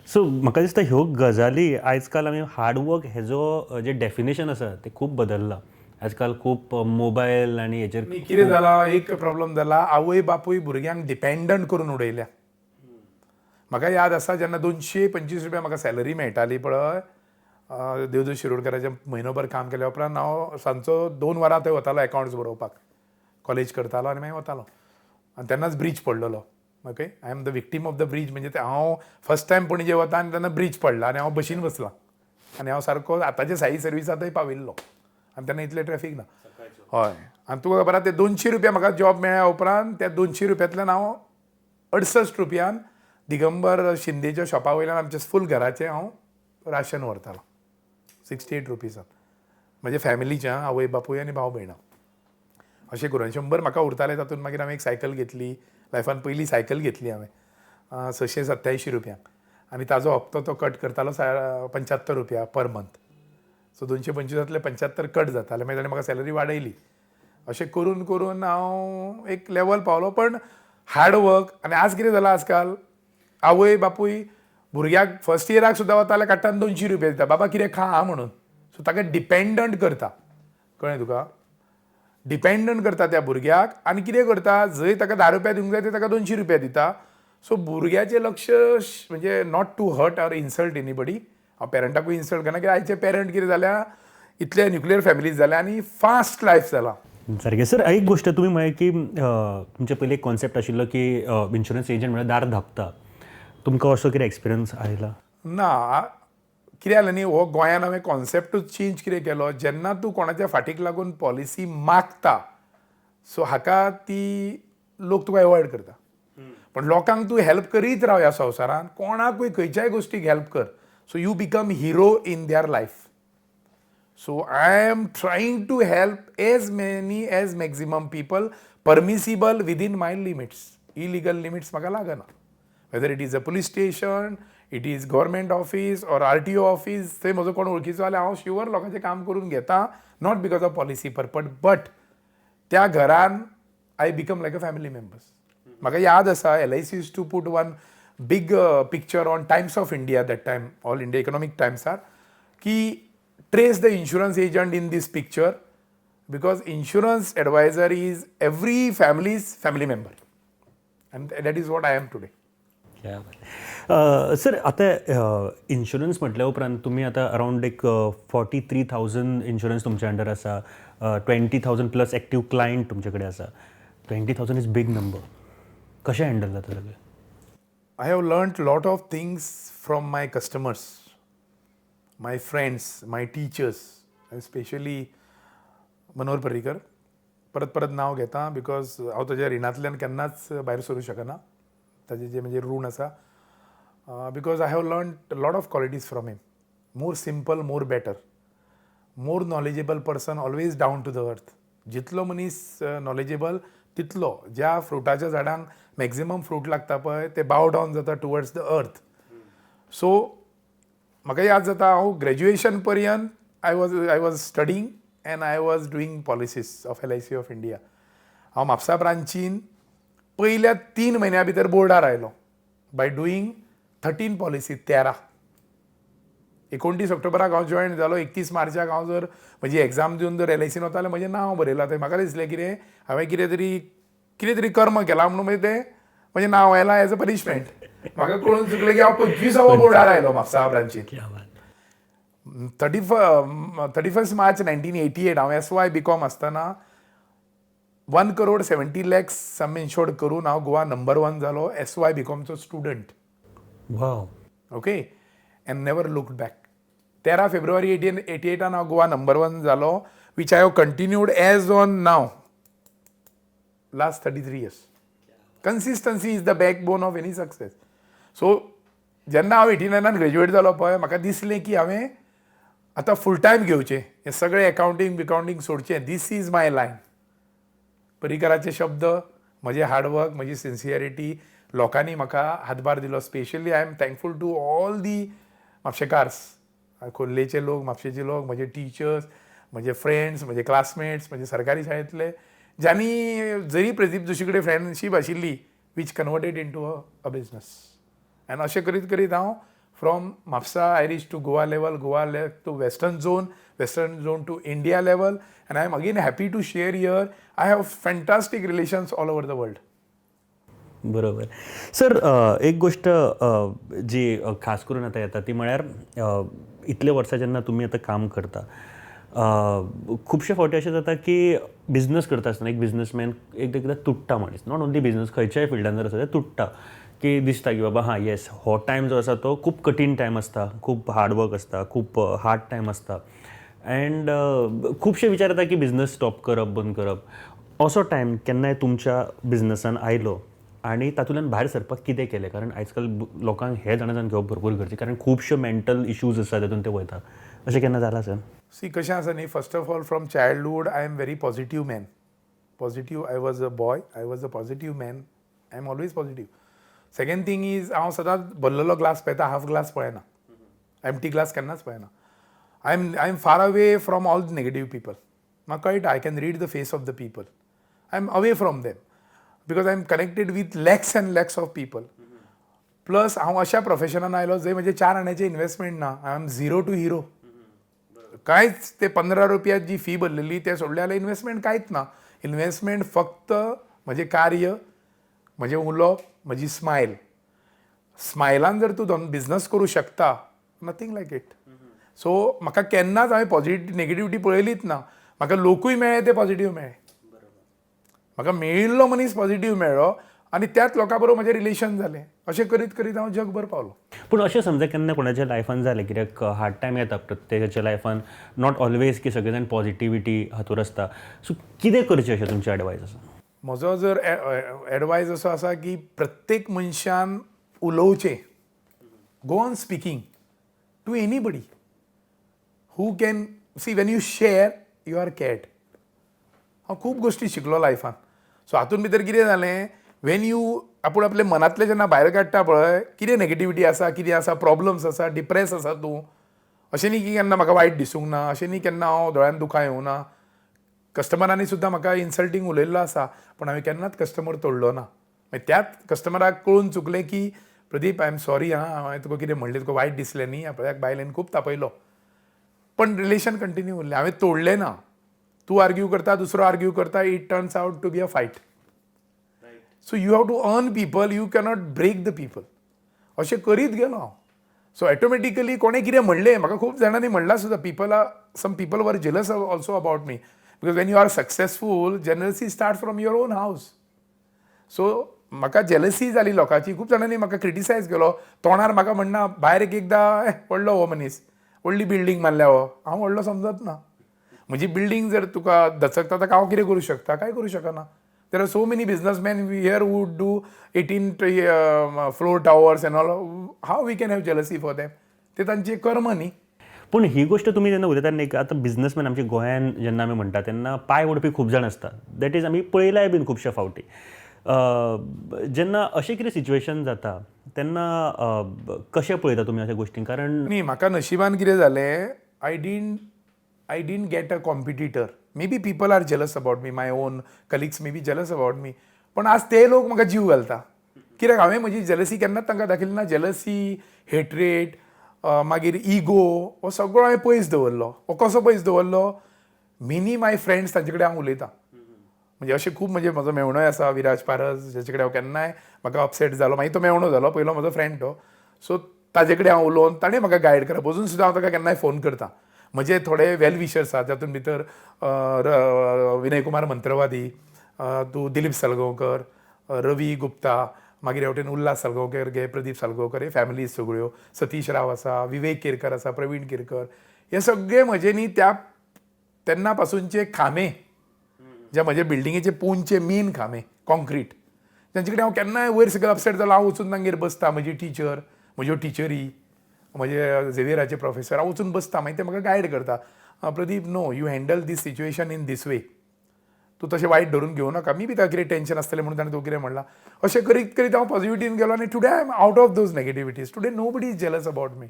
So म्हाका दिसता ह्यो गजाली आयजकाल आमी हार्डवर्क हेजो जे डेफिनेशन आसा ते खूब बदलला. आजकाल खूब मोबायल आनी हेचेर कितें जाला, एक प्रॉब्लेम जाला, आवय बापूय भुरग्यांक डिपेंडंट करून उडयल्या. म्हाका याद आसा जेन्ना 225 रुपया म्हाका सॅलरी मेळटाली पळय, देवदूत शिरोडकराचें म्हयनोभर काम केल्या उपरांत हांव सांजचो 2 वरां थंय वतालो एकावंट्स बरोवपाक. कॉलेज करतालो आनी मागीर वतालो. आनी तेन्नाच ब्रीज पडलेलो. Okay, I am the victim of the breeze. म्हणजे हांव फर्स्ट टायम पणजे वता आनी तेन्ना ब्रीज पडला आनी हांव बशीन बसलां आनी हांव सारको आतांचे साई सर्विसा थंय पाविल्लो आनी तेन्ना इतलें ट्रॅफीक ना. हय, आनी तुका खबर आहा ते 200 रुपया म्हाका जॉब मेळ्ळ्या उपरांत त्या 200 रुपयांतल्यान हांव 68 रुपयान दिगंबर शिंदेच्या शॉपा वयल्यान आमच्या फूल घराचें हांव राशन व्हरतालो 68 रुपीजान. म्हणजे फॅमिलीचें, आवय बापूय आनी भाव भयणां अशें करून 100 म्हाका उरताले. तातूंत मागीर हांवें एक सायकल घेतली. लायफान पयली सायकल घेतली हांवें 687 रुपयांक आनी ताजो हप्तो तो कट करतालो 75 रुपया पर मंथ. सो 225 75 कट जाताले. मागीर ताणें म्हाका सॅलरी वाडयली. अशें करून करून हांव एक लेवल पावलो. पण हार्डवर्क आनी आज कितें जालां, आजकाल आवय बापूय भुरग्याक फर्स्ट इयराक सुद्दां वताले काडटान 200 रुपया दिता, बाबा कितें खा आं म्हणून. सो ताका डिपेंडंट करता, कळ्ळें तुका, डिपेंडंट करता त्या भुरग्याक. आनी कितें करता, जंय ताका 10 रुपया दिवंक जाय ते ताका 200 रुपया दिता. सो भुरग्याचें लक्ष म्हणजे not to hurt or insult anybody. हांव पेरंटाकूय इन्सल्ट करना, कित्याक आयचे पेरंट कितें जाल्या, इतले न्युक्लियर फॅमिलीज जाल्या आनी फास्ट लायफ जाला. सारकें. सर, एक गोश्ट तुमी म्हळें की तुमचे पयलीं एक कॉन्सेप्ट आशिल्लो की इन्शुरन्स एजंट म्हळ्यार दार धांपता. तुमकां असो कितें एक्सपिरियन्स आयला? ना, कितें जालें न्ही, हो गोंयांत हांवें कॉन्सेप्टूच चेंज कितें केलो, जेन्ना तूं कोणाच्या फाटीक लागून पॉलिसी मागता, सो हाका ती लोक तुका एवॉयड करता. पण लोकांक तूं हेल्प करीत राव ह्या संवसारांत, कोणाकूय खंयच्याय गोश्टीक हेल्प कर. So you become hero in their life. So I am trying to help as many as maximum people, permissible within my limits. Illegal limits म्हाका लागना. Whether it is a police station, it is government office or RTO office, थंय म्हजो कोण वळखीचो जाल्यार हांव sure लोकांचें काम करून घेता. Not because of policy perfect, but त्या घरान I become like a family members. म्हाका याद आसा, LIC use to put one big picture on Times of India, that time all India economic टायम्सार, की trace the insurance agent in this picture, because insurance advisor is every family's family member. And that is what I am today. Sir, आतां इन्शुरन्स म्हटल्या उपरांत तुमी आतां around एक 43,000 insurance तुमच्या अंडर आसा. 20,000 प्लस एक्टीव क्लायंट तुमचे कडेन आसा. 20,000 इज बीग नंबर. कशें हँडल जाता सगळें? I have learnt lot of things from my customers, my friends, my teachers, especially Manohar Parrikar. परत परत नांव घेता बिकॉज हांव ताच्या रिणांतल्यान केन्नाच भायर सरूंक शकना. ताजें जें म्हणजे ऋण आसा, because I have learned lot of qualities from him. More simple, more better, more knowledgeable person, always down to the earth. जितलो मनीस नॉलेजेबल तितलो, ज्या फ्रुटाच्या झाडांक मॅक्झिमम फ्रूट लागता पळय ते बाव डावन जाता टुवर्ड्स द अर्थ. सो म्हाका याद जाता, हांव ग्रॅज्युएशन पर्यंत I was studying end I was doing policies of LIC of India. हांव म्हापसा ब्रांचीन पयल्या 3 म्हयन्या भितर बोर्डार आयलो बाय डुईंग 13 पॉलिसी. 29 ऑक्टोबराक हांव जॉयन जालो. 31 मार्चाक हांव जर म्हजी एग्जाम दिवन जर LICन वतालें, म्हजें नांव बरयलां थंय. म्हाका दिसलें कितें हांवें कितें तरी कर्म केलां म्हणून मागीर तें म्हजें नांव येलां एज अ पनिशमेंट. म्हाका कळून चुकलें की हांव 25वा बोर्डार आयलो म्हापसा ब्रांचीन. 31 मार्च 1988 हांव SY BCom आसतना 1,70,00,000 सम इन्शोर्ड करून हांव गोवा नंबर 1 जालो SY BComचो student. Wow. Okay, and never looked back. 13 फेब्रुवारी 1988 हांव गोवा नंबर 1 जालो, which I have continued as on now last 33 years. Consistency is the backbone of any success. So जेन्ना हांव 89 ग्रॅज्युएट जालो पळय, म्हाका दिसलें की हांवें आतां फूल टायम घेवचें, हें सगळें अकावंटींग सोडचें. This is my lion. पर्रीकराचे शब्द, म्हजें हार्डवर्क, म्हजी सिन्सियरिटी, लोकांनी म्हाका हातभार दिलो. Specially I am thankful to all the म्हापशेकार्स, खोर्लेचे लोक, म्हापशेचे लोक, म्हजे टिचर्स, म्हजे फ्रेंड्स, म्हजे क्लासमेट्स, म्हजे सरकारी शाळेंतले, ज्यांनी जरी प्रदीप जोशी कडेन फ्रेंडशीप आशिल्ली, which converted into a business. आनी अशें करीत करीत हांव from Mapusa I reach to Goa level to western zone to India level, and I am again happy to share here. I have fantastic relations all over the world. बरोबर. Sir एक गोष्ट जी खास करून आता येता ती म्हळ्यार इतले वर्सां जेन्ना तुमी आतां काम करता, खुबशे फावटी अशें जाता की बिझनस करता आसतना एक बिझनसमॅन एकदां तुट्टा मनीस, नॉट ओन्ली बिझनस खंयच्याय फिल्डान जर आसा तें तुट्टा, की दिसता की बाबा हां येस हो टायम जो आसा तो खूब कठीण टायम आसता, खूब हार्डवर्क आसता, खूब हार्ड टायम आसता, अँड खुबशे विचार येता की बिझनस स्टॉप करप, बंद करप. असो टायम केन्नाय तुमच्या बिझनसान आयलो आनी तातूंतल्यान भायर सरपाक कितें केलें? कारण आयजकाल लोकांक हे जाणां घेवप भरपूर गरजेचें, कारण खुबशे मेंटल इश्यूज आसा तातूंत ते वयता. अशें केन्ना जालां सर? सी कशें आसा न्ही, first of all from childhood I am very positive man. Positive I was a boy, I was a positive man, I am always positive. Second thing is हांव सदांच भरलेलो ग्लास पळयता, हाफ ग्लास पळयना, empty glass केन्नाच पळयना. I am far away from all negative people. म्हाका कळटा I can read the face of the people. I am away from them because I am connected with lakhs and lakhs of people. Plus हांव अशा प्रोफेशनान आयलो जंय म्हजे 4 आण्याचें इन्व्हेस्टमेंट ना. I am zero to hero. कांयच ते 15 रुपया जी फी भरलेली ते सोडले जाल्यार इन्व्हेस्टमेंट कांयच ना. इन्व्हेस्टमेंट फक्त म्हजें कार्य, म्हजें उलोवप, म्हजी स्मायल. स्मायलान जर तूं बिझनस करूं शकता, नथींग लायक इट. सो म्हाका केन्नाच हांवें नेगेटिविटी पळयलीच ना. म्हाका लोकूय मेळ्ळे ते पॉझिटिव्ह मेळ्ळे. म्हाका मेळिल्लो मनीस पॉझिटिव्ह मेळ्ळो आनी त्याच लोकां बरोबर म्हजें रिलेशन जालें. अशें करीत करीत हांव जगभर पावलो. पूण अशें समजा केन्ना कोणाच्या लायफान जालें, कित्याक हार्ड टायम येता प्रत्येकाच्या लायफान, नॉट ऑलवेज की सगळे जाण पॉझिटिविटी हातूर आसता. सो कितें करचें अशें तुमचें एडवायस आसा? म्हजो जर एडवायस असो आसा की प्रत्येक मनशान उलोवचें. Go on speaking to anybody who can see. When you share you are cared. हांव खूब गोश्टी शिकलो लायफान. सो हातूंत भितर कितें जालें, वेन यू आपूण आपले मनांतले जेन्ना भायर काडटा पळय, कितें नेगेटिविटी आसा, कितें आसा, प्रॉब्लम्स आसा, डिप्रेस आसा तूं, अशें न्ही की केन्ना म्हाका वायट दिसूंक ना, अशें न्ही केन्ना हांव दोळ्यान दुखां येवं ना. कस्टमरांनी सुद्दां म्हाका इन्सल्टींग उलयल्लो आसा, पूण हांवें केन्नाच कस्टमर तोडलो ना. मागीर त्याच कस्टमराक कळून चुकलें की प्रदीप आय एम सॉरी हांवें तुका कितें म्हणलें, तुका वायट दिसलें न्ही, आपल्याक बायलेन खूब तापयलो. पण रिलेशन कंटिन्यू उरलें, हांवें तोडलें ना. तूं आर्ग्यू करता, दुसरो आर्ग्यू करता, it turns out to be a fight. So you have to earn people, you cannot break the people. अशें करीत गेलो हांव. सो ऑटोमॅटिकली कोणें कितें म्हणलें, म्हाका खूब जाणांनी म्हणलां सुद्दां, some people were jealous also about me, because when you are successful, jealousy start from your own house. So म्हाका जेलसी जाली लोकांची. खूब जाणांनी म्हाका क्रिटिसायज केलो. तोंडार म्हाका म्हणना, भायर एकदां व्हडलो हो मनीस, व्हडली बिल्डींग बांदल्या हो. हांव व्हडलो समजत ना. म्हजी बिल्डींग जर तुका दचकता तर हांव कितें करूं शकता? कांय करूं शकना. There are so many businessman here would do 18 floor towers and all. How we can have jealousy for them? ते तांचे कर्म न्ही. पूण ही गोष्ट तुमी जेन्ना उलयता न्ही, आतां बिझनसमॅन आमच्या गोंयान जेन्ना आमी म्हणटा तेन्ना पांय ओडपी खूब जाण आसता. दॅट इज आमी पळयलाय बीन खुबशे फावटी. जेन्ना अशें कितें सिच्युएशन जाता तेन्ना कशें पळयता तुमी अशा गोश्टींक? कारण न्ही, म्हाका नशिबान कितें जालें, I didn't get a competitor. May be people are jealous about me, my own colleagues may be jealous about me. पण आज ते लोक म्हाका जीव घालता. कित्याक हांवें म्हजी जेलसी केन्नाच तांकां दाखयली ना. जेलसी, हेट्रेट, मागीर इगो, हो सगळो हांवें पयस दवरलो. हो कसो पयस दवरलो? मेनी माय फ्रेंड्स तांचे कडेन हांव उलयतां. म्हणजे अशें खूब म्हजो मेवणोय आसा, विराज पारस, जाचे कडेन हांव केन्नाय म्हाका अपसेट जालो, मागीर तो मेवणो जालो, पयलो म्हजो फ्रेंड तो. सो ताजे कडेन हांव उलोवन ताणें म्हाका गायड करप. अजून सुद्दां हांव ताका केन्नाय फोन करतां. म्हजे थोडे वेल विशर्स आसात, तातूंत भितर विनय कुमार मंत्रवादी, तूं दिलीप सालगांवकर, रवी गुप्ता, मागीर हेवटेन उल्हास सालगांवकर घे, प्रदीप सालगांवकर, हे फॅमिलीज सगळ्यो, सतीश राव आसा, विवेक केरकर आसा, प्रवीण केरकर, हे सगळे म्हजे न्ही तेन्ना पासूनचे खांबे, जे म्हजे बिल्डिंगेचे पोंदचे मेन खांबे, कॉन्क्रीट, तांचे कडेन हांव केन्नाय वयर सकयल अपसेट जालो, हांव वचून तांगेर बसता. म्हजी टिचर, म्हज्यो टिचरी, म्हजे झेवियराचे प्रोफेसर, हांव वचून बसता. मागीर ते म्हाका गायड करता. Pradeep, no, you handle this situation in this way. तूं तशें वायट धरून घेवं नाका. मी बी ताका कितें टेन्शन आसतलें म्हणून ताणें तूं कितें म्हणलां. अशें करीत करीत हांव पॉझिटिव्हिटीन गेलो आनी today I am out of those negativities. Today nobody is jealous about me.